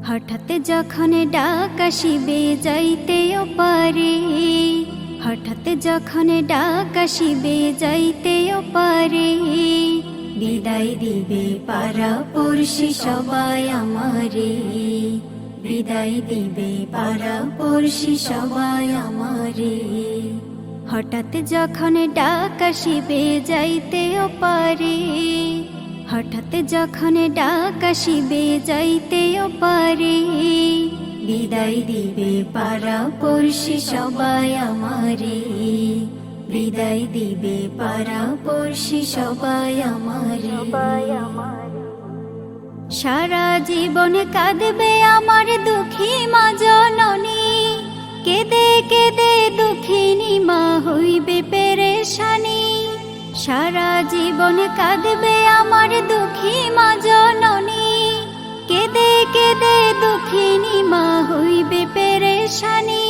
হঠাৎ যখন ডাক আসিবে যাইতেও পারে, হঠাৎ যখন ডাক আসিবে যাইতেও পারে। বিদায় দিবে পাড়া পড়শি সবাই আমারে, বিদায় দিবে পাড়া পড়শি সবাই আমারে। হঠাৎ যখন ডাক আসিবে যাইতেও পারে, হঠাৎ যখন ডাক আসিবে যাইতেও পারে। বিদায় দিবে পাড়া পড়শি সবাই আমারে, বিদায় দিবে পাড়া পড়শি সবাই আমারে। সারা জীবন কাঁদবে আমার দুঃখী মা জননী, কেঁদে কেঁদে দুঃখিনী মা হইবে পেরেশানি। সারা জীবন কাঁদবে আমার দুঃখী মা জননী, কেঁদে কেঁদে দুঃখিনী মা হইবে পেরেশানি।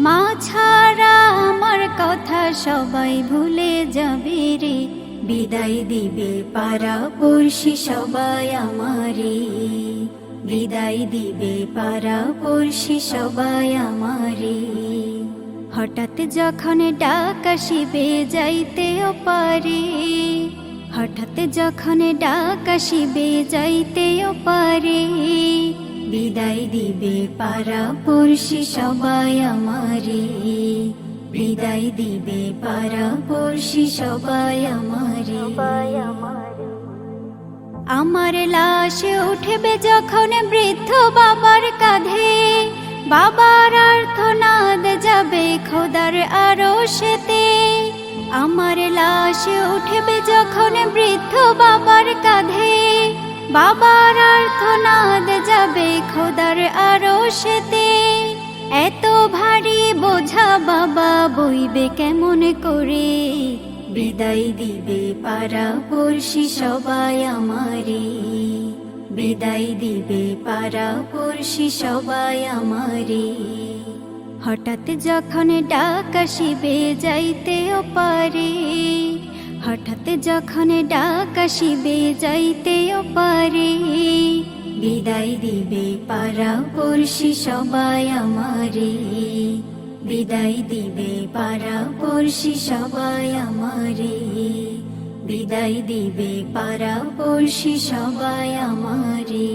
মা ছাড়া আমার কথা সবাই ভুলে যাবে রে, বিদায় দিবে পাড়া পড়শি সবাই আমারে, বিদায় দিবে পাড়া পড়শি সবাই আমারে। হঠাৎ যখন ডাক আসিবে যাইতেও পারে, হঠাৎ যখন ডাক আসিবে যাইতেও পারে। বিদায় দিবে পাড়া পড়শি সবাই আমারে, বিদায় দিবে পাড়া পড়শি সবাই আমারে। আমার লাশ উঠবে যখন বৃদ্ধ বাবার কাঁধে, বাবার আর্তনাদ যাবে খোদার আরশেতে। আমার লাশ উঠবে যখন বৃদ্ধ বাবার কাঁধে, বাবার আর্তনাদ যাবে খোদার আরশেতে। এত ভারী বোঝা বাবা বইবে কেমন করে, বিদায় দিবে পাড়া পড়শি সবাই আমারে, বিদায় দিবে পাড়া পড়শি সবাই আমারে। হঠাৎ যখন ডাক আসিবে যাইতেও পারে, হঠাৎ যখন ডাক আসিবে যাইতেও পারে। বিদায় দিবে পাড়া পড়শি সবাই আমারে, বিদায় দিবে পাড়া পড়শি সবাই আমারে, বিদায় দিবে পাড়া পড়শি সবাই আমারে।